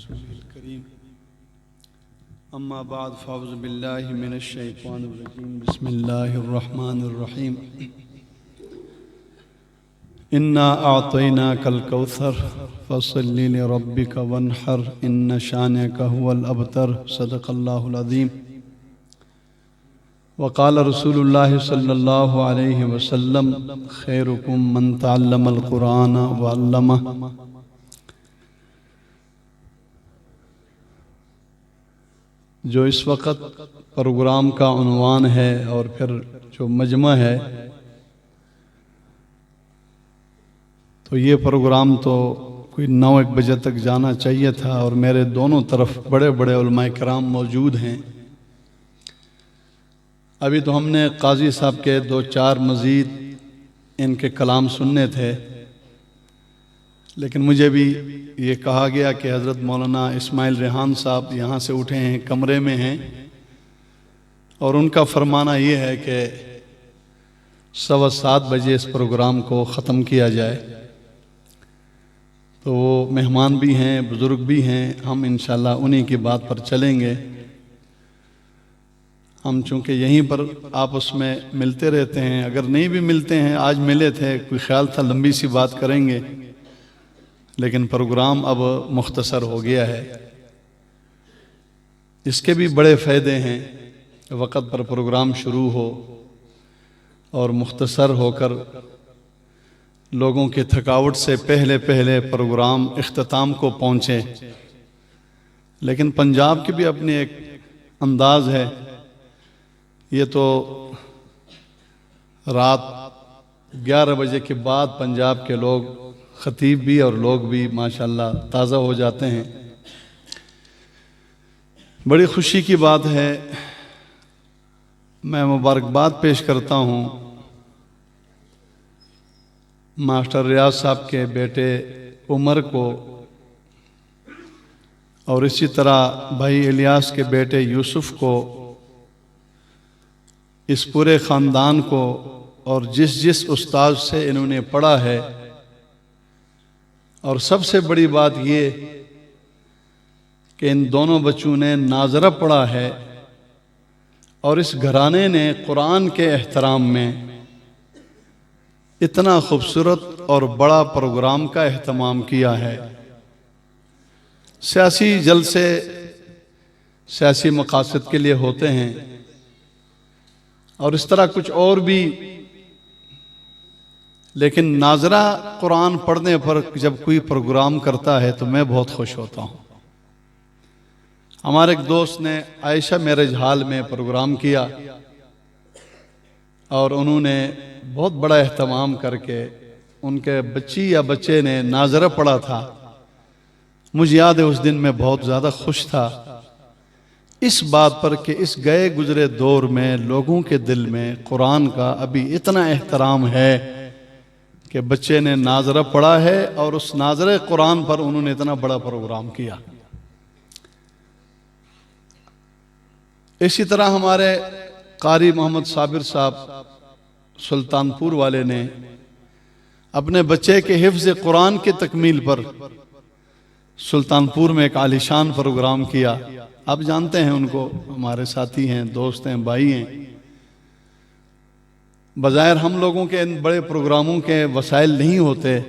رسوله الكريم أما بعد فأعوذ بالله من الشيطان الرجيم بسم الله الرحمن الرحيم إنا أعطيناك الكوثر فصل لربك وانحر إن شانئك هو الأبتر صدق الله العظيم وقال رسول الله صلى الله عليه وسلم خيركم من تعلم القرآن وعلمه. جو اس وقت پروگرام کا عنوان ہے اور پھر جو مجمع ہے، تو یہ پروگرام تو کوئی 9-1 بجے تک جانا چاہیے تھا، اور میرے دونوں طرف بڑے بڑے علماء کرام موجود ہیں. ابھی تو ہم نے قاضی صاحب کے 2-4 مزید ان کے کلام سننے تھے، لیکن مجھے بھی یہ کہا گیا کہ حضرت مولانا اسماعیل ریحان صاحب یہاں سے اٹھے ہیں، کمرے میں ہیں، اور ان کا فرمانا یہ ہے کہ 7:15 بجے اس پروگرام کو ختم کیا جائے. تو وہ مہمان بھی ہیں، بزرگ بھی ہیں، ہم انشاءاللہ انہی کی بات پر چلیں گے. ہم چونکہ یہیں پر آپس میں ملتے رہتے ہیں، اگر نہیں بھی ملتے ہیں، آج ملے تھے، کوئی خیال تھا لمبی سی بات کریں گے، لیکن پروگرام اب مختصر ہو گیا ہے. اس کے بھی بڑے فائدے ہیں، وقت پر پروگرام شروع ہو اور مختصر ہو کر لوگوں کی تھکاوٹ سے پہلے پروگرام اختتام کو پہنچے. لیکن پنجاب کی بھی اپنی ایک انداز ہے. یہ تو رات 11 بجے کے بعد پنجاب کے لوگ، خطیب بھی اور لوگ بھی ماشاءاللہ تازہ ہو جاتے ہیں. بڑی خوشی کی بات ہے. میں مبارکباد پیش کرتا ہوں ماسٹر ریاض صاحب کے بیٹے عمر کو، اور اسی طرح بھائی الیاس کے بیٹے یوسف کو، اس پورے خاندان کو، اور جس استاد سے انہوں نے پڑھا ہے. اور سب سے بڑی بات یہ کہ ان دونوں بچوں نے ناظرہ پڑھا ہے، اور اس گھرانے نے قرآن کے احترام میں اتنا خوبصورت اور بڑا پروگرام کا اہتمام کیا ہے. سیاسی جلسے سیاسی مقاصد کے لیے ہوتے ہیں، اور اس طرح کچھ اور بھی، لیکن ناظرہ قرآن پڑھنے پر جب کوئی پروگرام کرتا ہے تو میں بہت خوش ہوتا ہوں. ہمارے ایک دوست نے عائشہ میرج ہال میں پروگرام کیا، اور انہوں نے بہت بڑا اہتمام کر کے ان کے بچی یا بچے نے ناظرہ پڑھا تھا. مجھے یاد ہے اس دن میں بہت زیادہ خوش تھا اس بات پر کہ اس گئے گزرے دور میں لوگوں کے دل میں قرآن کا ابھی اتنا احترام ہے کہ بچے نے ناظرہ پڑھا ہے، اور اس ناظرہ قرآن پر انہوں نے اتنا بڑا پروگرام کیا. اسی طرح ہمارے قاری محمد صابر صاحب سلطان پور والے نے اپنے بچے کے حفظ قرآن کی تکمیل پر سلطان پور میں ایک عالیشان پروگرام کیا. آپ جانتے ہیں ان کو، ہمارے ساتھی ہیں، دوست ہیں، بھائی ہیں. بظاہر ہم لوگوں کے ان بڑے پروگراموں کے وسائل نہیں ہوتے،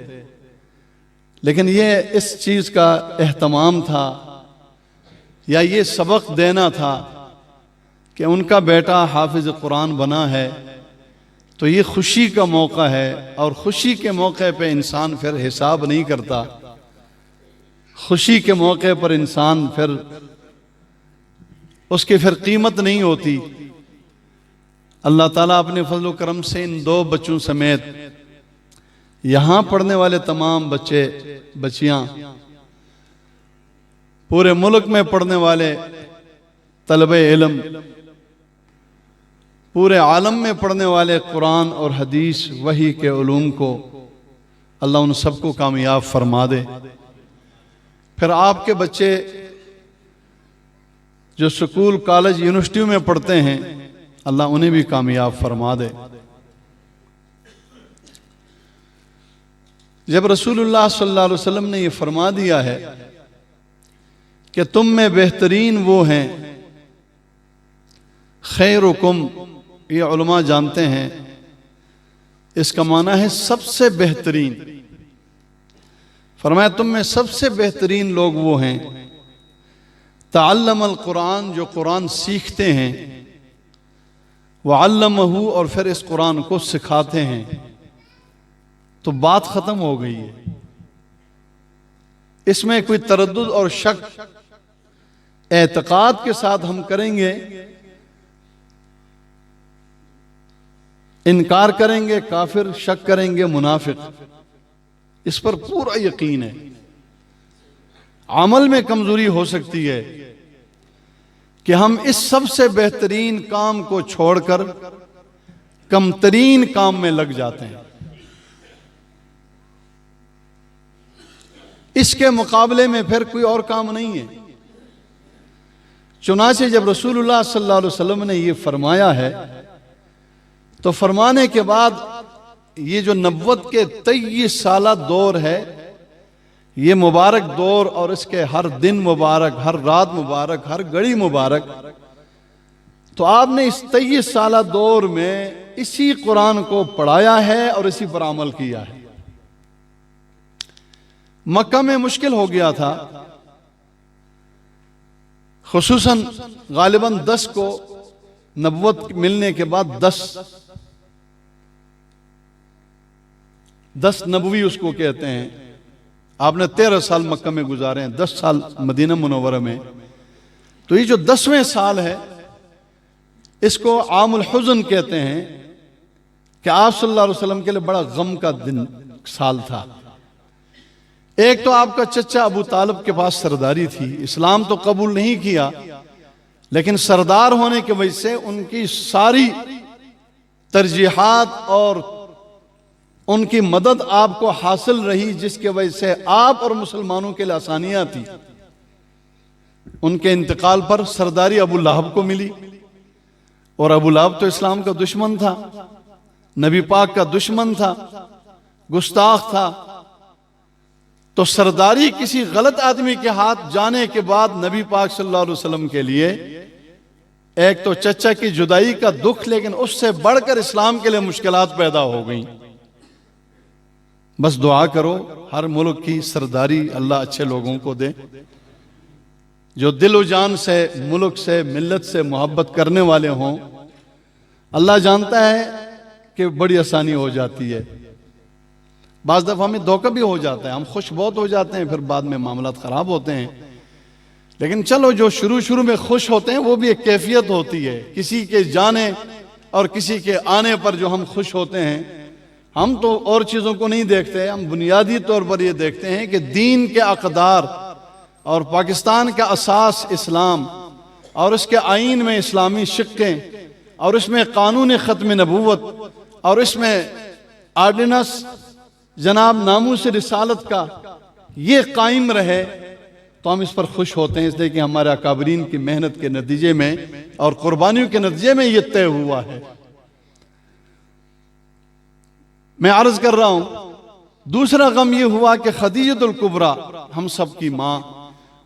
لیکن یہ اس چیز کا اہتمام تھا، یا یہ سبق دینا تھا کہ ان کا بیٹا حافظ قرآن بنا ہے. تو یہ خوشی کا موقع ہے، اور خوشی کے موقع پہ انسان پھر حساب نہیں کرتا. خوشی کے موقع پر انسان پھر اس کی پھر قیمت نہیں ہوتی. اللہ تعالیٰ اپنے فضل و کرم سے ان 2 بچوں سمیت یہاں پڑھنے والے تمام بچے بچیاں، پورے ملک میں پڑھنے والے طلبہ علم، پورے عالم میں پڑھنے والے قرآن اور حدیث وحی کے علوم کو اللہ ان سب کو کامیاب فرما دے. پھر آپ کے بچے جو سکول، کالج، یونیورسٹیوں میں پڑھتے ہیں، اللہ انہیں بھی کامیاب فرما دے. جب رسول اللہ صلی اللہ علیہ وسلم نے یہ فرما دیا ہے کہ تم میں بہترین وہ ہیں، خیرکم، یہ علماء جانتے ہیں اس کا معنی ہے سب سے بہترین۔ فرمایا تم میں سب سے بہترین لوگ وہ ہیں تعلم القرآن، جو قرآن سیکھتے ہیں، وعلمہ، اور پھر اس قرآن کو سکھاتے ہیں۔ تو بات ختم ہو گئی ہے، اس میں کوئی تردد اور شک اعتقاد کے ساتھ ہم کریں گے، انکار کریں گے کافر، شک کریں گے منافق، اس پر پورا یقین ہے۔ عمل میں کمزوری ہو سکتی ہے کہ ہم اس سب سے بہترین کام کو چھوڑ کر کم ترین کام میں لگ جاتے ہیں۔ اس کے مقابلے میں پھر کوئی اور کام نہیں ہے۔ چنانچہ جب رسول اللہ صلی اللہ علیہ وسلم نے یہ فرمایا ہے تو فرمانے کے بعد یہ جو نبوت کے 23 سالہ دور ہے، یہ مبارک دور، اور اس کے ہر دن مبارک، ہر رات مبارک، ہر گھڑی مبارک، تو آپ نے اس 23 سالہ دور میں اسی قرآن کو پڑھایا ہے اور اسی پر عمل کیا ہے۔ مکہ میں مشکل ہو گیا تھا، خصوصاً غالباً 10 کو نبوت ملنے کے بعد 10 نبوی اس کو کہتے ہیں۔ آپ نے 13 سال مکہ میں گزارے ہیں، 10 سال مدینہ منورہ میں، تو یہ جو 10ویں سال ہے اس کو عام الحزن کہتے ہیں کہ آپ صلی اللہ علیہ وسلم کے لیے بڑا غم کا دن سال تھا۔ ایک تو آپ کا چچا ابو طالب کے پاس سرداری تھی، اسلام تو قبول نہیں کیا، لیکن سردار ہونے کی وجہ سے ان کی ساری ترجیحات اور ان کی مدد آپ کو حاصل رہی، جس کی وجہ سے آپ اور مسلمانوں کے لیے آسانیاں تھی۔ ان کے انتقال پر سرداری ابو لہب کو ملی، اور ابو لہب تو اسلام کا دشمن تھا، نبی پاک کا دشمن تھا، گستاخ تھا۔ تو سرداری کسی غلط آدمی کے ہاتھ جانے کے بعد نبی پاک صلی اللہ علیہ وسلم کے لیے ایک تو چچا کی جدائی کا دکھ، لیکن اس سے بڑھ کر اسلام کے لیے مشکلات پیدا ہو گئیں۔ بس دعا کرو ہر ملک کی سرداری اللہ اچھے لوگوں کو دے، جو دل و جان سے ملک سے ملت سے محبت کرنے والے ہوں۔ اللہ جانتا ہے کہ بڑی آسانی ہو جاتی ہے، بعض دفعہ ہمیں دھوکہ بھی ہو جاتا ہے، ہم خوش بہت ہو جاتے ہیں، پھر بعد میں معاملات خراب ہوتے ہیں۔ لیکن چلو جو شروع میں خوش ہوتے ہیں وہ بھی ایک کیفیت ہوتی ہے، کسی کے جانے اور کسی کے آنے پر جو ہم خوش ہوتے ہیں۔ ہم تو اور چیزوں کو نہیں دیکھتے، ہم بنیادی طور پر یہ دیکھتے ہیں کہ دین کے اقدار اور پاکستان کا اساس اسلام، اور اس کے آئین میں اسلامی شقیں، اور اس میں قانون ختم نبوت، اور اس میں آرڈیننس جناب ناموس رسالت کا، یہ قائم رہے تو ہم اس پر خوش ہوتے ہیں، اس لیے کہ ہمارے اکابرین کی محنت کے نتیجے میں اور قربانیوں کے نتیجے میں یہ طے ہوا ہے۔ میں عرض کر رہا ہوں، دوسرا غم یہ ہوا کہ خدیجہ الکبریٰ، ہم سب کی ماں،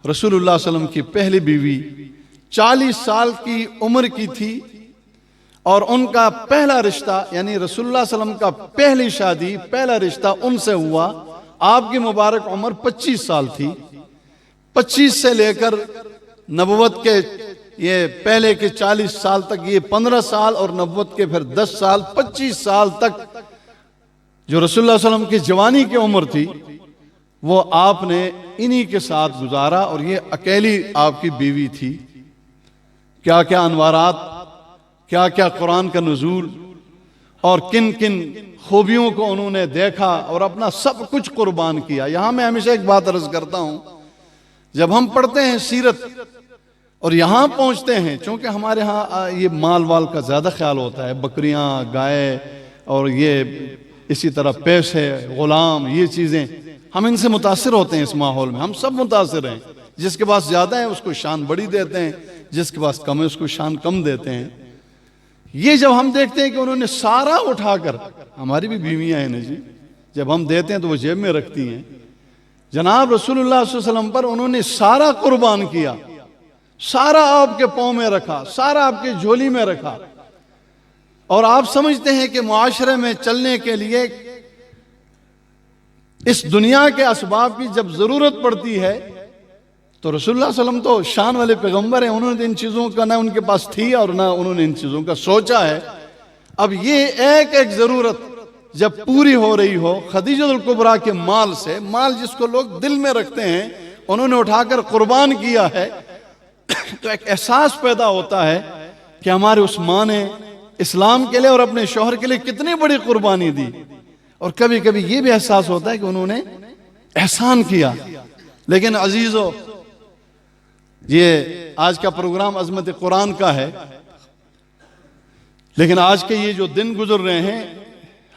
رسول اللہ صلی اللہ علیہ وسلم کی پہلی بیوی، 40 سال کی عمر کی تھی، اور ان کا پہلا رشتہ، یعنی رسول اللہ صلی اللہ علیہ وسلم کا پہلی شادی، پہلا رشتہ ان سے ہوا۔ آپ کی مبارک عمر 25 سال تھی۔ 25 سے لے کر نبوت کے یہ پہلے کے 40 سال تک، یہ 15 سال، اور نبوت کے پھر 10 سال، 25 سال تک جو رسول اللہ صلی اللہ علیہ وسلم کی جوانی کی عمر تھی، وہ آپ نے انہی کے ساتھ گزارا، اور یہ اکیلی آپ کی بیوی تھی۔ کیا کیا انوارات، کیا کیا قرآن کا نزول، اور کن کن خوبیوں کو انہوں نے دیکھا اور اپنا سب کچھ قربان کیا۔ یہاں میں ہمیشہ ایک بات عرض کرتا ہوں، جب ہم پڑھتے ہیں سیرت اور یہاں پہنچتے ہیں، چونکہ ہمارے ہاں یہ مال وال کا زیادہ خیال ہوتا ہے، بکریاں، گائے، اور یہ اسی طرح پیسے، غلام، یہ چیزیں، ہم ان سے متاثر ہوتے ہیں۔ اس ماحول میں ہم سب متاثر ہیں، جس کے پاس زیادہ ہے اس کو شان بڑی دیتے ہیں، جس کے پاس کم ہے اس کو شان کم دیتے ہیں۔ یہ جب ہم دیکھتے ہیں کہ انہوں نے سارا اٹھا کر، ہماری بھی بیویاں ہیں نا جی، جب ہم دیتے ہیں تو وہ جیب میں رکھتی ہیں، جناب رسول اللہ صلی اللہ علیہ وسلم پر انہوں نے سارا قربان کیا، سارا آپ کے پاؤں میں رکھا، سارا آپ کے جھولی میں رکھا. اور آپ سمجھتے ہیں کہ معاشرے میں چلنے کے لیے اس دنیا کے اسباب کی جب ضرورت پڑتی ہے تو رسول اللہ صلی اللہ علیہ وسلم تو شان والے پیغمبر ہیں، انہوں نے ان چیزوں کا نہ ان کے پاس تھی اور نہ انہوں نے ان چیزوں کا سوچا ہے. اب یہ ایک ضرورت جب پوری ہو رہی ہو، خدیجہ الکبریٰ کے مال سے، مال جس کو لوگ دل میں رکھتے ہیں انہوں نے اٹھا کر قربان کیا ہے، تو ایک احساس پیدا ہوتا ہے کہ ہمارے اس ماں نے اسلام کے لیے اور اپنے شوہر کے لیے کتنی بڑی قربانی دی. اور کبھی کبھی یہ بھی احساس ہوتا ہے کہ انہوں نے احسان کیا. لیکن عزیزو، یہ آج کا پروگرام عظمت قرآن کا ہے، لیکن آج کے یہ جو دن گزر رہے ہیں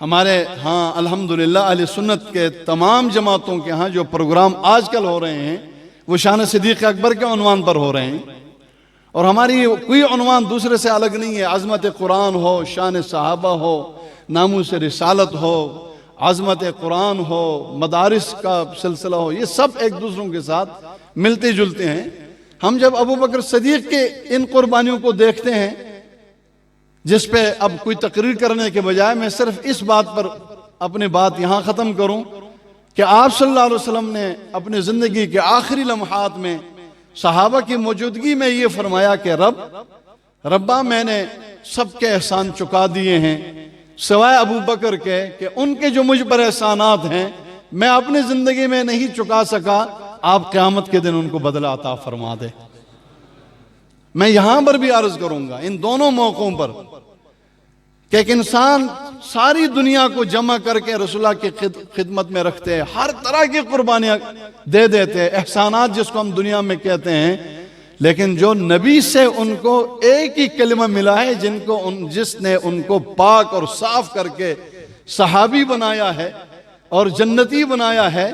ہمارے ہاں الحمدللہ اہل سنت کے تمام جماعتوں کے ہاں جو پروگرام آج کل ہو رہے ہیں وہ شان صدیق اکبر کے عنوان پر ہو رہے ہیں. اور ہماری کوئی عنوان دوسرے سے الگ نہیں ہے. عظمت قرآن ہو، شان صحابہ ہو، ناموس رسالت ہو، عظمت قرآن ہو، مدارس کا سلسلہ ہو، یہ سب ایک دوسروں کے ساتھ ملتے جلتے ہیں. ہم جب ابو بکر صدیق کے ان قربانیوں کو دیکھتے ہیں، جس پہ اب کوئی تقریر کرنے کے بجائے میں صرف اس بات پر اپنی بات یہاں ختم کروں کہ آپ صلی اللہ علیہ وسلم نے اپنی زندگی کے آخری لمحات میں صحابہ کی موجودگی میں یہ فرمایا کہ ربا میں نے سب کے احسان چکا دیے ہیں سوائے ابو بکر کے، کہ ان کے جو مجھ پر احسانات ہیں میں اپنی زندگی میں نہیں چکا سکا، آپ قیامت کے دن ان کو بدلہ عطا فرما دے. میں یہاں پر بھی عرض کروں گا ان دونوں موقعوں پر کہ ایک انسان ساری دنیا کو جمع کر کے رسول اللہ کی خدمت میں رکھتے ہیں، ہر طرح کی قربانیاں دے دیتے ہیں، احسانات جس کو ہم دنیا میں کہتے ہیں، لیکن جو نبی سے ان کو ایک ہی کلمہ ملا ہے جس نے ان کو پاک اور صاف کر کے صحابی بنایا ہے اور جنتی بنایا ہے،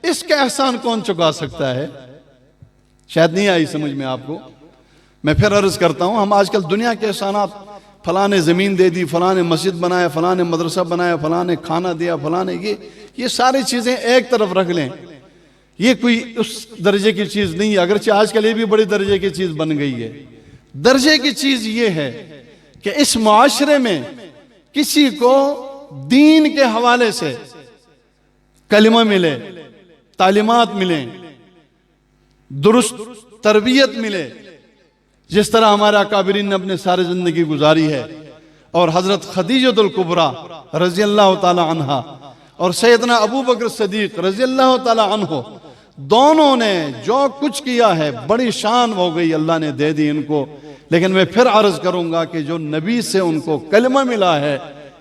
اس کا احسان کون چکا سکتا ہے؟ شاید نہیں آئی سمجھ میں آپ کو. میں پھر عرض کرتا ہوں، ہم آج کل دنیا کے احسانات، فلاں نے زمین دے دی، فلاں نے مسجد بنایا، فلاں نے مدرسہ بنایا، فلاں نے کھانا دیا، فلاں نے یہ ساری چیزیں ایک طرف رکھ لیں. یہ کوئی اس درجے کی چیز نہیں ہے، اگرچہ آج کل یہ بھی بڑی درجے کی چیز بن گئی ہے. درجے کی چیز یہ ہے کہ اس معاشرے میں کسی کو دین کے حوالے سے کلمہ ملے، تعلیمات ملیں، درست تربیت ملے، جس طرح ہمارے اکابرین نے اپنے سارے زندگی گزاری ہے. اور حضرت خدیجہ الکبریٰ رضی اللہ تعالی عنہ اور سیدنا ابو بکر صدیق رضی اللہ تعالی عنہ، دونوں نے جو کچھ کیا ہے بڑی شان ہو گئی، اللہ نے دے دی ان کو. لیکن میں پھر عرض کروں گا کہ جو نبی سے ان کو کلمہ ملا ہے،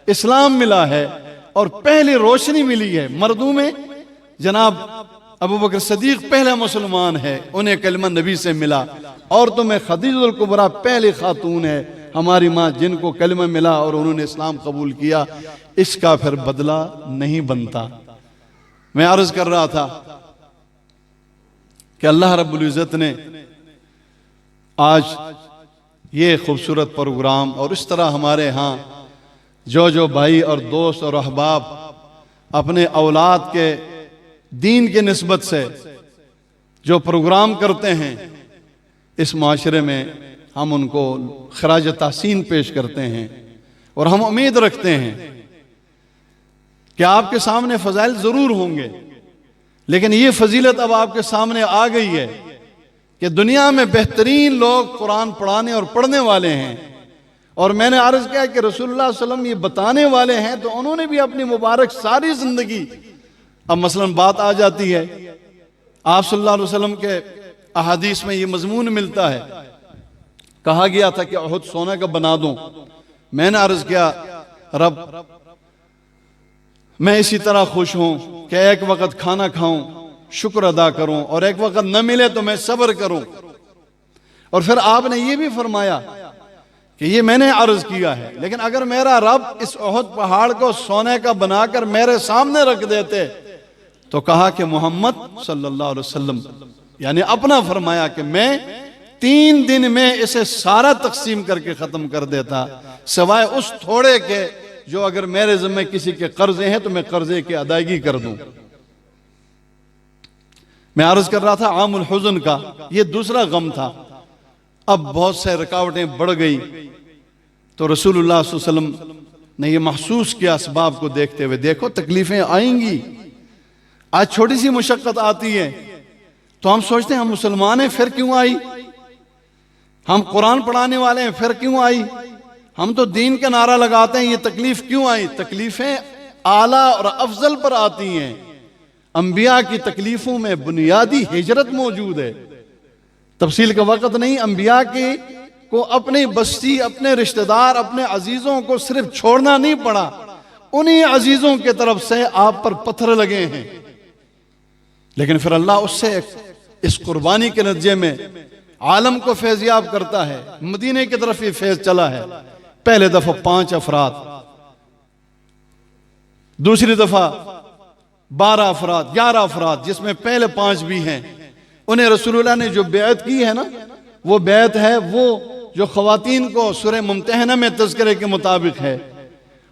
اسلام ملا ہے اور پہلی روشنی ملی ہے مردوں میں، جناب ابو بکر صدیق پہلا مسلمان ہے، انہیں کلمہ نبی سے ملا. عورتوں میں خدیجہ الکبریٰ پہلی خاتون ہے ہماری ماں جن کو کلمہ ملا اور انہوں نے اسلام قبول کیا. اس کا پھر بدلہ نہیں بنتا. میں عرض کر رہا تھا کہ اللہ رب العزت نے آج یہ خوبصورت پروگرام اور اس طرح ہمارے ہاں جو بھائی اور دوست اور احباب اپنے اولاد کے دین کے نسبت سے جو پروگرام کرتے ہیں، اس معاشرے میں ہم ان کو خراج تحسین پیش کرتے ہیں اور ہم امید رکھتے ہیں کہ آپ کے سامنے فضائل ضرور ہوں گے، لیکن یہ فضیلت اب آپ کے سامنے آ گئی ہے کہ دنیا میں بہترین لوگ قرآن پڑھانے اور پڑھنے والے ہیں. اور میں نے عرض کیا کہ رسول اللہ صلی اللہ علیہ وسلم یہ بتانے والے ہیں، تو انہوں نے بھی اپنی مبارک ساری زندگی، اب مثلا بات آ جاتی ہے آپ صلی اللہ علیہ وسلم کے احادیث میں یہ مضمون ملتا ہے، کہا گیا تھا کہ احد سونے کا بنا دوں. میں نے عرض کیا رب میں اسی طرح خوش ہوں کہ ایک وقت کھانا کھاؤں، شکر ادا کروں، اور ایک وقت نہ ملے تو میں صبر کروں. اور پھر آپ نے یہ بھی فرمایا کہ یہ میں نے عرض کیا ہے، لیکن اگر میرا رب اس احد پہاڑ کو سونے کا بنا کر میرے سامنے رکھ دیتے تو کہا کہ محمد صلی اللہ علیہ وسلم، یعنی اپنا فرمایا کہ میں 3 دن میں اسے سارا تقسیم کر کے ختم کر دیتا، سوائے اس تھوڑے کے جو اگر میرے ذمہ کسی کے قرضے ہیں تو میں قرضے کی ادائیگی کر دوں. میں عرض کر رہا تھا عام الحزن کا، یہ دوسرا غم تھا۔ اب بہت سے رکاوٹیں بڑھ گئی تو رسول اللہ صلی اللہ علیہ وسلم نے یہ محسوس کیا اسباب کو دیکھتے ہوئے، دیکھو تکلیفیں آئیں گی، آج چھوٹی سی مشقت آتی ہے تو ہم سوچتے ہیں ہم مسلمان ہیں پھر کیوں آئی، ہم قرآن پڑھانے والے ہیں پھر کیوں آئی، ہم تو دین کا نعرہ لگاتے ہیں، یہ تکلیف کیوں آئی؟ تکلیفیں اعلیٰ اور افضل پر آتی ہیں۔ انبیاء کی تکلیفوں میں بنیادی ہجرت موجود ہے، تفصیل کا وقت نہیں۔ انبیاء کو اپنی بستی، اپنے رشتہ دار، اپنے عزیزوں کو صرف چھوڑنا نہیں پڑا، انہی عزیزوں کے طرف سے آپ پر پتھر لگے ہیں، لیکن پھر اللہ اس سے اس قربانی کے نتیجے میں عالم کو فیضیاب کرتا ہے۔ مدینے کی طرف یہ فیض چلا ہے، پہلے دفعہ 5 افراد، دوسری دفعہ 12 افراد، 11 افراد، جس میں پہلے 5 بھی ہیں۔ انہیں رسول اللہ نے جو بیعت کی ہے نا، وہ بیعت ہے وہ جو خواتین کو سورہ ممتحنہ میں تذکرے کے مطابق ہے۔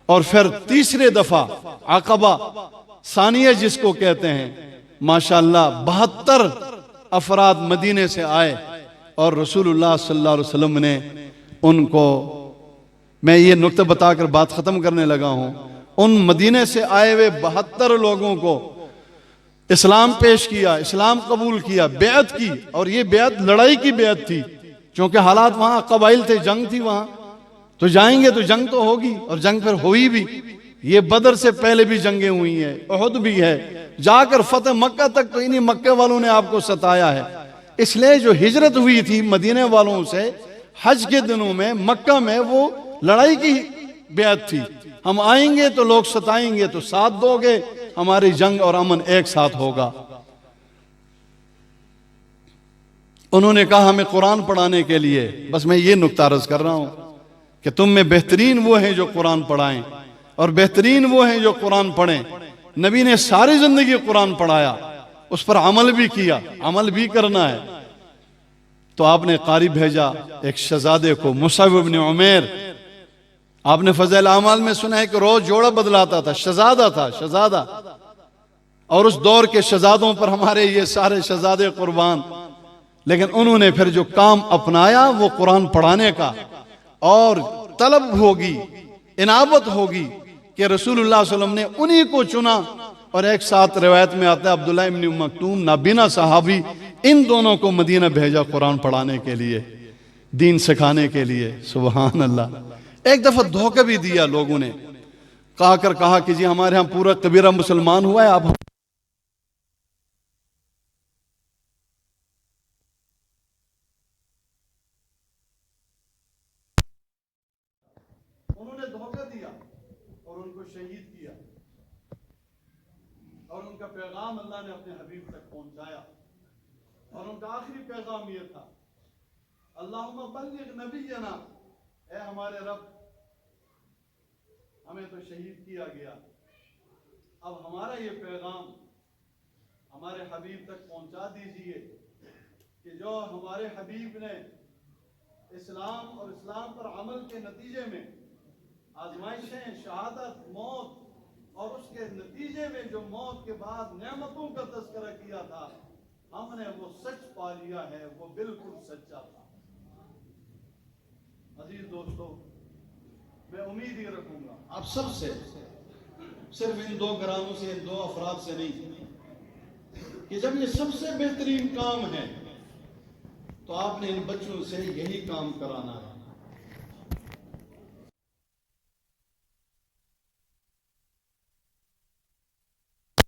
اور پھر تیسرے دفعہ عقبہ ثانیہ جس کو کہتے ہیں، ماشاءاللہ 72 افراد مدینے سے آئے اور رسول اللہ صلی اللہ علیہ وسلم نے ان کو، میں یہ نقطہ بتا کر بات ختم کرنے لگا ہوں، ان مدینے سے آئے ہوئے 72 لوگوں کو اسلام پیش کیا، اسلام قبول کیا، بیعت کی۔ اور یہ بیعت لڑائی کی بیعت تھی، چونکہ حالات وہاں قبائل تھے، جنگ تھی وہاں، تو جائیں گے تو جنگ تو ہوگی، اور جنگ پھر ہوئی بھی۔ یہ بدر سے پہلے بھی جنگیں ہوئی ہیں، احد بھی ہے، جا کر فتح مکہ تک تو انہی مکہ والوں نے آپ کو ستایا ہے۔ اس لیے جو ہجرت ہوئی تھی مدینے والوں سے حج کے دنوں میں مکہ میں، وہ لڑائی کی بیعت تھی۔ ہم آئیں گے تو لوگ ستائیں گے، تو ساتھ دو گے، ہماری جنگ اور امن ایک ساتھ ہوگا۔ انہوں نے کہا ہمیں قرآن پڑھانے کے لیے، بس میں یہ نقطہ عرض کر رہا ہوں کہ تم میں بہترین وہ ہیں جو قرآن پڑھائیں، اور بہترین وہ ہیں جو قرآن پڑھیں۔ نبی نے ساری زندگی قرآن پڑھایا، اس پر عمل بھی کیا، عمل بھی کرنا ہے۔ تو آپ نے قاری بھیجا ایک شہزادے کو، مصعب بن عمیر۔ آپ نے فضائل اعمال میں سنا ہے کہ روز جوڑا بدلاتا تھا، شہزادہ تھا، شہزادہ۔ اور اس دور کے شہزادوں پر ہمارے یہ سارے شہزادے قربان، لیکن انہوں نے پھر جو کام اپنایا وہ قرآن پڑھانے کا، اور طلب ہوگی، انابت ہوگی کہ رسول اللہ صلی اللہ علیہ وسلم نے انہی کو چنا۔ اور ایک ساتھ روایت میں آتا ہے عبداللہ ابن مکتوم نابینا صحابی، ان دونوں کو مدینہ بھیجا قرآن پڑھانے کے لیے، دین سکھانے کے لیے۔ سبحان اللہ۔ ایک دفعہ دھوکہ بھی دیا لوگوں نے، کہا کہ جی ہمارے ہاں پورا قبیلہ مسلمان ہوا ہے، آپ انہوں نے دھوکہ دیا اور ان کو شہید کیا، اور ان کا پیغام اللہ نے اپنے حبیب تک پہنچایا، اور ان کا آخری پیغام یہ تھا، اللہم بلغ نبینا، اے ہمارے رب ہمیں تو شہید کیا گیا، اب ہمارا یہ پیغام ہمارے حبیب تک پہنچا دیجئے کہ جو ہمارے حبیب نے اسلام اور اسلام پر عمل کے نتیجے میں آزمائشیں، شہادت، موت، اور اس کے نتیجے میں جو موت کے بعد نعمتوں کا تذکرہ کیا تھا، ہم نے وہ سچ پا لیا ہے، وہ بالکل سچا تھا۔ عزیز دوستو، میں امید یہ رکھوں گا آپ سب سے، صرف ان 2 گھرانوں سے، ان 2 افراد سے نہیں، کہ جب یہ سب سے بہترین کام ہے تو آپ نے ان بچوں سے یہی کام کرانا ہے۔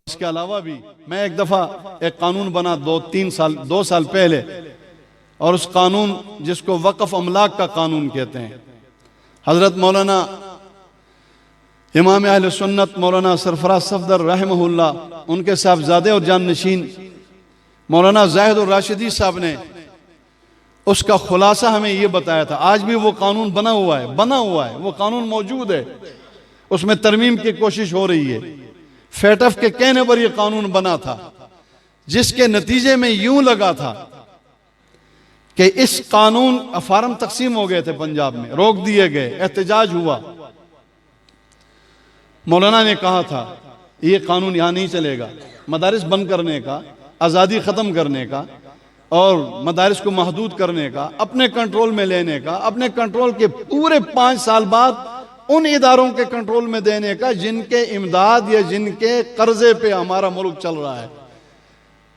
اس کے علاوہ بھی میں ایک دفعہ ایک قانون بنا 2 سال پہلے، اور اس قانون جس کو وقف املاک کا قانون کہتے ہیں، حضرت مولانا امام اہل سنت مولانا سرفراز صفدر رحمہ اللہ، ان کے صاحبزادے اور جان نشین مولانا زاہد الراشدی صاحب نے اس کا خلاصہ ہمیں یہ بتایا تھا۔ آج بھی وہ قانون بنا ہوا ہے، وہ قانون موجود ہے، اس میں ترمیم کی کوشش ہو رہی ہے۔ فیٹف کے کہنے پر یہ قانون بنا تھا، جس کے نتیجے میں یوں لگا تھا کہ اس قانون فارم تقسیم ہو گئے تھے پنجاب میں، روک دیے گئے، احتجاج ہوا۔ مولانا نے کہا تھا یہ قانون یہاں نہیں چلے گا، مدارس بند کرنے کا آزادی ختم کرنے کا اور مدارس کو محدود کرنے کا، اپنے کنٹرول میں لینے کا، اپنے کنٹرول کے پورے 5 سال بعد ان اداروں کے کنٹرول میں دینے کا جن کے امداد یا جن کے قرضے پہ ہمارا ملک چل رہا ہے۔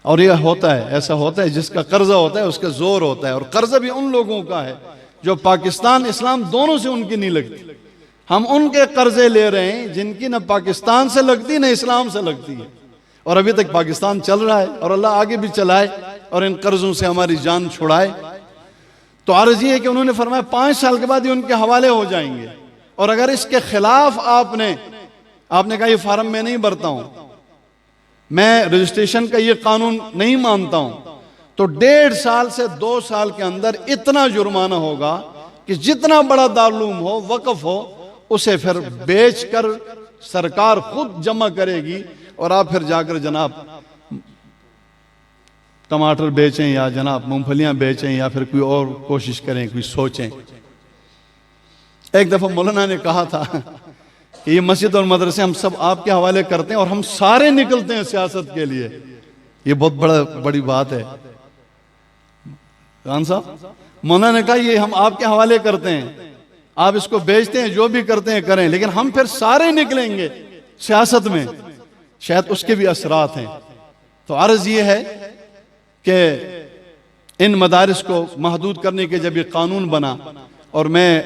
اور یہ ہوتا ہے، ایسا ہوتا ہے، جس کا قرضہ ہوتا ہے اس کا زور ہوتا ہے، اور قرضہ بھی ان لوگوں کا ہے جو پاکستان اسلام دونوں سے ان کی نہیں لگتی۔ ہم ان کے قرضے لے رہے ہیں جن کی نہ پاکستان سے لگتی نہ اسلام سے لگتی ہے، اور ابھی تک پاکستان چل رہا ہے، اور اللہ آگے بھی چلائے اور ان قرضوں سے ہماری جان چھڑائے۔ تو عرض یہ ہے کہ انہوں نے فرمایا 5 سال کے بعد یہ ان کے حوالے ہو جائیں گے، اور اگر اس کے خلاف آپ نے کہا یہ فارم میں نہیں بھرتا ہوں، میں رجسٹریشن کا یہ قانون نہیں مانتا ہوں، تو 1.5 سال سے 2 سال کے اندر اتنا جرمانہ ہوگا کہ جتنا بڑا دارالعلوم ہو، وقف ہو، اسے پھر بیچ کر سرکار خود جمع کرے گی، اور آپ پھر جا کر جناب ٹماٹر بیچیں یا جناب مونگ پھلیاں بیچیں یا پھر کوئی اور کوشش کریں، کوئی سوچیں۔ ایک دفعہ مولانا نے کہا تھا کہ یہ مسجد اور مدرسے ہم سب آپ کے حوالے کرتے ہیں اور ہم سارے نکلتے ہیں سیاست کے لیے۔ یہ بہت بڑی بات ہے خان صاحب۔ مولانا نے کہا یہ ہم آپ کے حوالے کرتے ہیں، آپ اس کو بیچتے ہیں، جو بھی کرتے ہیں کریں، لیکن ہم پھر سارے نکلیں گے سیاست میں۔ شاید اس کے بھی اثرات ہیں۔ تو عرض یہ ہے کہ ان مدارس کو محدود کرنے کے جب یہ قانون بنا، اور میں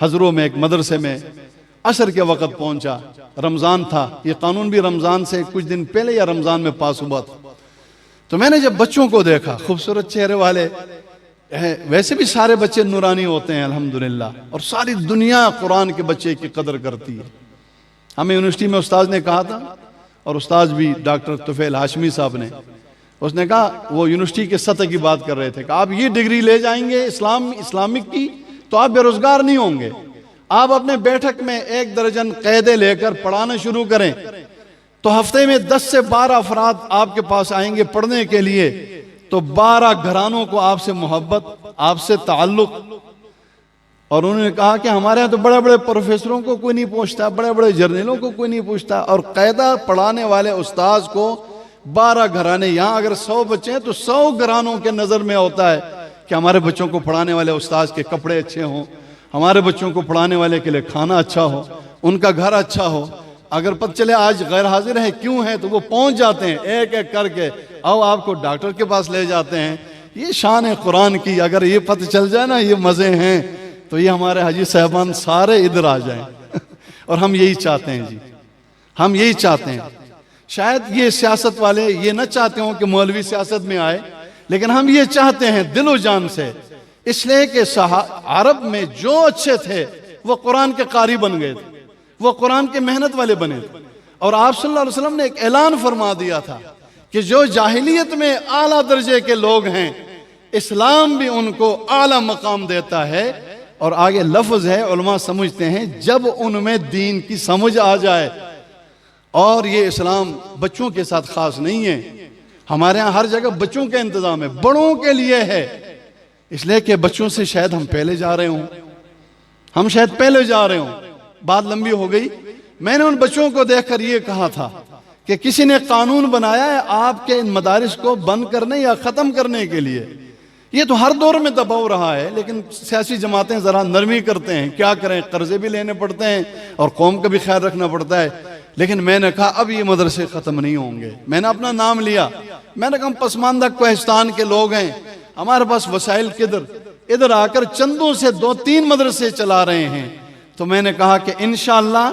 حضروں میں ایک مدرسے میں عصر کے وقت پہنچا، رمضان تھا، یہ قانون بھی رمضان سے کچھ دن پہلے یا رمضان میں پاس ہوا تھا، تو میں نے جب بچوں کو دیکھا، خوبصورت چہرے والے، ویسے بھی سارے بچے نورانی ہوتے ہیں الحمدللہ، اور ساری دنیا قرآن کے بچے کی قدر کرتی ہے۔ ہمیں یونیورسٹی میں استاذ نے کہا تھا، اور استاذ بھی ڈاکٹر طفیل ہاشمی صاحب نے، اس نے کہا، وہ یونیورسٹی کے سطح کی بات کر رہے تھے کہ آپ یہ ڈگری لے جائیں گے اسلامک کی تو آپ بے روزگار نہیں ہوں گے، آپ اپنے بیٹھک میں 1 درجن قیدے لے کر پڑھانا شروع کریں تو ہفتے میں 10 سے 12 افراد آپ کے پاس آئیں گے پڑھنے کے لیے، تو 12 گھرانوں کو آپ سے محبت، آپ سے تعلق۔ اور انہوں نے کہا کہ ہمارے ہاں تو بڑے بڑے پروفیسروں کو کوئی نہیں پوچھتا، بڑے بڑے جرنیلوں کو کوئی نہیں پوچھتا، اور قاعدہ پڑھانے والے استاذ کو 12 گھرانے، یہاں اگر 100 بچے ہیں تو 100 گھرانوں کے نظر میں ہوتا ہے کہ ہمارے بچوں کو پڑھانے والے استاذ کے کپڑے اچھے ہوں، ہمارے بچوں کو پڑھانے والے کے لیے کھانا اچھا ہو، ان کا گھر اچھا ہو۔ اگر پتہ چلے آج غیر حاضر ہے کیوں ہے، تو وہ پہنچ جاتے ہیں ایک ایک کر کے، آؤ آپ کو ڈاکٹر کے پاس لے جاتے ہیں۔ یہ شان ہے قرآن کی، اگر یہ پتہ چل جائے نا یہ مزے ہیں، تو یہ ہمارے حاجی صاحبان سارے ادھر آ جائیں۔ اور ہم یہی چاہتے ہیں جی، ہم یہی چاہتے ہیں۔ شاید یہ سیاست والے یہ نہ چاہتے ہوں کہ مولوی سیاست میں آئے، لیکن ہم یہ چاہتے ہیں دل و جان سے، اس لیے کہ عرب میں جو اچھے تھے وہ قرآن کے قاری بن گئے تھے، وہ قرآن کے محنت والے بنے تھے۔ اور آپ صلی اللہ علیہ وسلم نے ایک اعلان فرما دیا تھا کہ جو جاہلیت میں اعلیٰ درجے کے لوگ ہیں، اسلام بھی ان کو اعلیٰ مقام دیتا ہے۔ اور آگے لفظ ہے، علماء سمجھتے ہیں جب ان میں دین کی سمجھ آ جائے۔ اور یہ اسلام بچوں کے ساتھ خاص نہیں ہے، ہمارے ہاں ہر جگہ بچوں کا انتظام ہے، بڑوں کے لیے ہے، اس لیے کہ بچوں سے شاید ہم پہلے جا رہے ہوں، ہم شاید پہلے جا رہے ہوں۔ بات لمبی ہو گئی۔ میں نے ان بچوں کو دیکھ کر یہ کہا تھا کہ کسی نے قانون بنایا ہے آپ کے ان مدارس کو بند کرنے یا ختم کرنے کے لیے۔ یہ تو ہر دور میں دباؤ رہا ہے، لیکن سیاسی جماعتیں ذرا نرمی کرتے ہیں، کیا کریں، قرضے بھی لینے پڑتے ہیں اور قوم کا بھی خیال رکھنا پڑتا ہے۔ لیکن میں نے کہا اب یہ مدرسے ختم نہیں ہوں گے۔ میں نے اپنا نام لیا، میں نے کہا ہم پسماندہ کوہستان کے لوگ ہیں، ہمارے پاس وسائل کدھر، ادھر آ کر چندوں سے 2-3 مدرسے چلا رہے ہیں۔ تو میں نے کہا کہ انشاءاللہ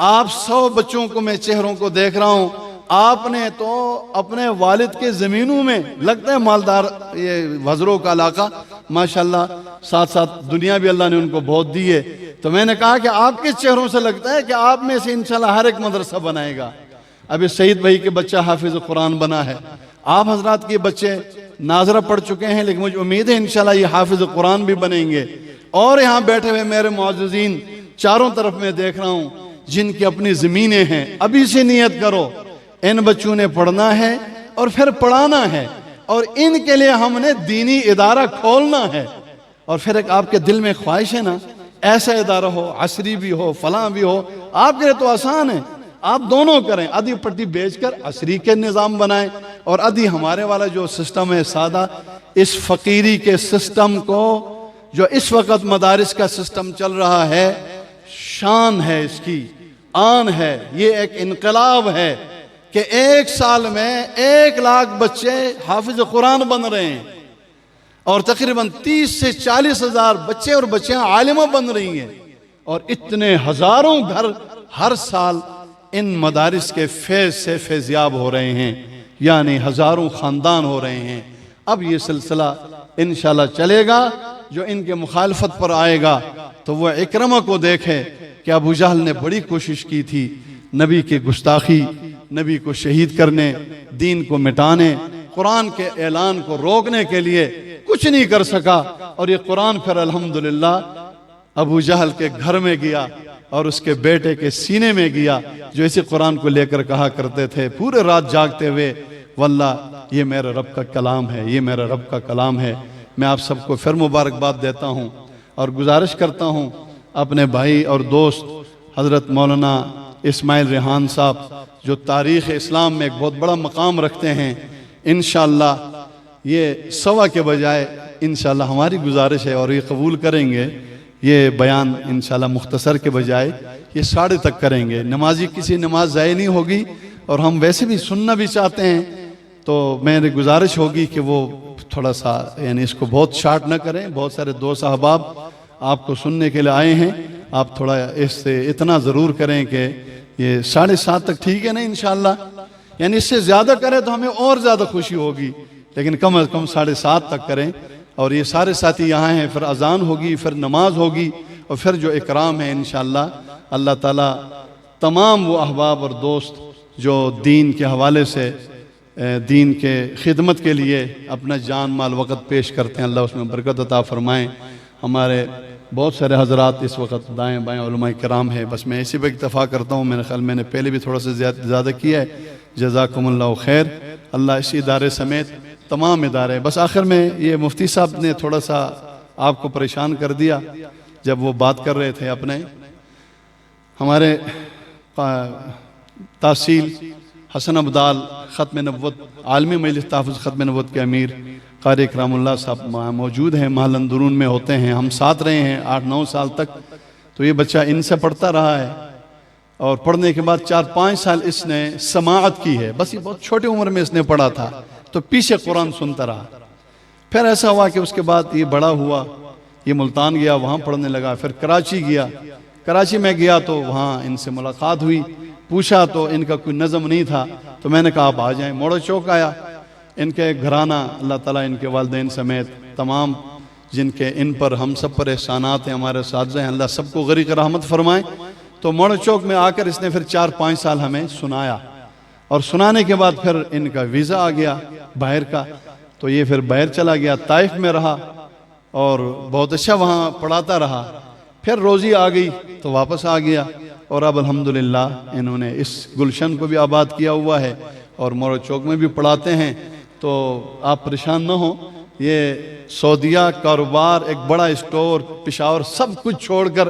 آپ 100 بچوں کو میں چہروں کو دیکھ رہا ہوں، آپ نے تو اپنے والد کے زمینوں میں، لگتا ہے مالدار یہ حضروں کا علاقہ ماشاءاللہ، ساتھ ساتھ دنیا بھی اللہ نے ان کو بہت دی ہے۔ تو میں نے کہا کہ آپ کے چہروں سے لگتا ہے کہ آپ میں سے انشاءاللہ ہر ایک مدرسہ بنائے گا۔ ابھی سعید بھائی کے بچہ حافظ قرآن بنا ہے، آپ حضرات کے بچے ناظرہ پڑھ چکے ہیں، لیکن مجھے امید ہے انشاءاللہ یہ حافظ قرآن بھی بنیں گے۔ اور یہاں بیٹھے ہوئے میرے معززین چاروں طرف میں دیکھ رہا ہوں جن کی اپنی زمینیں ہیں، ابھی سے نیت کرو، ان بچوں نے پڑھنا ہے اور پھر پڑھانا ہے، اور ان کے لیے ہم نے دینی ادارہ کھولنا ہے۔ اور پھر ایک آپ کے دل میں خواہش ہے نا، ایسا ادارہ ہو، عصری بھی ہو، فلاں بھی ہو، آپ کے لیے تو آسان ہے، آپ دونوں کریں، آدھی پٹی بیچ کر عصری کے نظام بنائیں اور ادھی ہمارے والا جو سسٹم ہے سادہ، اس فقیری کے سسٹم کو جو اس وقت مدارس کا سسٹم چل رہا ہے، شان ہے اس کی، آن ہے، یہ ایک انقلاب ہے کہ 1 سال میں 1 لاکھ بچے حافظ قرآن بن رہے ہیں، اور تقریباً 30 سے 40 ہزار بچے اور بچیاں عالمہ بن رہی ہیں، اور اتنے ہزاروں گھر ہر سال ان مدارس کے فیض سے فیضیاب ہو رہے ہیں، یعنی ہزاروں خاندان ہو رہے ہیں۔ اب یہ سلسلہ انشاءاللہ چلے گا۔ جو ان کے مخالفت پر آئے گا تو وہ اکرمہ کو دیکھے کہ ابو جہل نے بڑی کوشش کی تھی نبی کی گستاخی، نبی کو شہید کرنے، دین کو مٹانے، قرآن کے اعلان کو روکنے کے لیے کچھ نہیں کر سکا، اور یہ قرآن پھر الحمدللہ ابو جہل کے گھر میں گیا اور اس کے بیٹے کے سینے میں گیا، جو اسی قرآن کو لے کر کہا کرتے تھے پورے رات جاگتے ہوئے، واللہ یہ میرے رب کا کلام ہے، یہ میرے رب کا کلام ہے۔ میں آپ سب کو پھر مبارکباد دیتا ہوں اور گزارش کرتا ہوں اپنے بھائی اور دوست حضرت مولانا اسماعیل ریحان صاحب، جو تاریخ اسلام میں ایک بہت بڑا مقام رکھتے ہیں، انشاءاللہ یہ 1.25 کے بجائے انشاءاللہ ہماری گزارش ہے اور یہ قبول کریں گے، یہ بیان انشاءاللہ مختصر کے بجائے یہ 7:30 تک کریں گے۔ نمازی کسی نماز ضائع نہیں ہوگی، اور ہم ویسے بھی سننا بھی چاہتے ہیں، تو میری گزارش ہوگی کہ وہ تھوڑا سا یعنی اس کو بہت شارٹ نہ کریں۔ بہت سارے دوست احباب آپ کو سننے کے لیے آئے ہیں، آپ تھوڑا اس سے اتنا ضرور کریں کہ یہ 7:30 تک ٹھیک ہے نا انشاءاللہ، یعنی اس سے زیادہ کریں تو ہمیں اور زیادہ خوشی ہوگی، لیکن کم از کم 7:30 تک کریں۔ اور یہ سارے ساتھی یہاں ہیں، پھر اذان ہوگی، پھر نماز ہوگی، اور پھر جو اکرام ہے انشاءاللہ اللہ تعالیٰ تمام وہ احباب اور دوست جو دین کے حوالے سے دین کے خدمت کے لیے اپنا جان مال وقت پیش کرتے ہیں، اللہ اس میں برکت عطا فرمائیں۔ ہمارے بہت سارے حضرات اس وقت دائیں بائیں علماء کرام ہیں، بس میں اسی پہ اکتفا کرتا ہوں، میرے خیال میں نے پہلے بھی تھوڑا سا زیادہ کیا ہے۔ جزاکم اللہ خیر، اللہ اس ادارے سمیت تمام ادارے۔ بس آخر میں یہ مفتی صاحب نے تھوڑا سا آپ کو پریشان کر دیا جب وہ بات کر رہے تھے اپنے، ہمارے تحصیل حسن ابدال ختم نبوت عالمی مجلس تحفظ ختم نبوت کے امیر قاری اکرام اللہ صاحب موجود ہیں، محل اندرون میں ہوتے ہیں، ہم ساتھ رہے ہیں 8-9 سال تک۔ تو یہ بچہ ان سے پڑھتا رہا ہے، اور پڑھنے کے بعد 4-5 سال اس نے سماعت کی ہے، بس یہ بہت چھوٹی عمر میں اس نے پڑھا تھا، تو پیچھے قرآن سنتا رہا۔ پھر ایسا ہوا کہ اس کے بعد یہ بڑا ہوا، یہ ملتان گیا، وہاں پڑھنے لگا، پھر کراچی گیا، کراچی میں گیا تو وہاں ان سے ملاقات ہوئی، پوچھا تو ان کا کوئی نظم نہیں تھا، تو میں نے کہا آپ آ جائیں۔ موڑا چوک آیا، ان کے گھرانہ اللہ تعالیٰ ان کے والدین سمیت تمام جن کے ان پر ہم سب پر احسانات ہیں، ہمارے اساتذہ ہیں، اللہ سب کو غریق رحمت فرمائیں۔ تو موڑا چوک میں آ کر اس نے پھر 4-5 سال ہمیں سنایا، اور سنانے کے بعد پھر ان کا ویزا آ گیا باہر کا، تو یہ پھر باہر چلا گیا، طائف میں رہا اور بہت اچھا وہاں پڑھاتا رہا۔ پھر روزی آ گئی تو واپس آ گیا، اور اب الحمدللہ انہوں نے اس گلشن کو بھی آباد کیا ہوا ہے اور موڑا چوک میں بھی پڑھاتے ہیں۔ تو آپ پریشان نہ ہوں، یہ سعودیہ کاروبار ایک بڑا اسٹور پشاور سب کچھ چھوڑ کر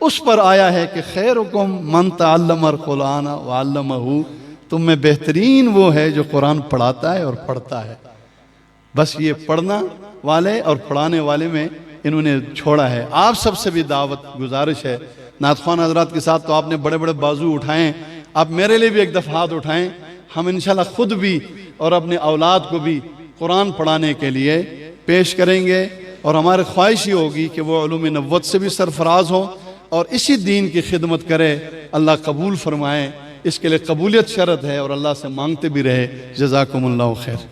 اس پر آیا ہے کہ خیرکم من تعلم القرآن وعلمہ، تم میں بہترین وہ ہے جو قرآن پڑھاتا ہے اور پڑھتا ہے۔ بس یہ پڑھنا والے اور پڑھانے والے میں انہوں نے چھوڑا ہے۔ آپ سب سے بھی دعوت گزارش ہے، نعت خوان حضرات کے ساتھ تو آپ نے بڑے بڑے بازو اٹھائیں، آپ میرے لیے بھی ایک دفعہ ہاتھ اٹھائیں، ہم انشاءاللہ خود بھی اور اپنے اولاد کو بھی قرآن پڑھانے کے لیے پیش کریں گے، اور ہماری خواہش ہی ہوگی کہ وہ علوم نبوت سے بھی سرفراز ہوں اور اسی دین کی خدمت کرے۔ اللہ قبول فرمائے، اس کے لیے قبولیت شرط ہے، اور اللہ سے مانگتے بھی رہے۔ جزاکم اللہ خیر۔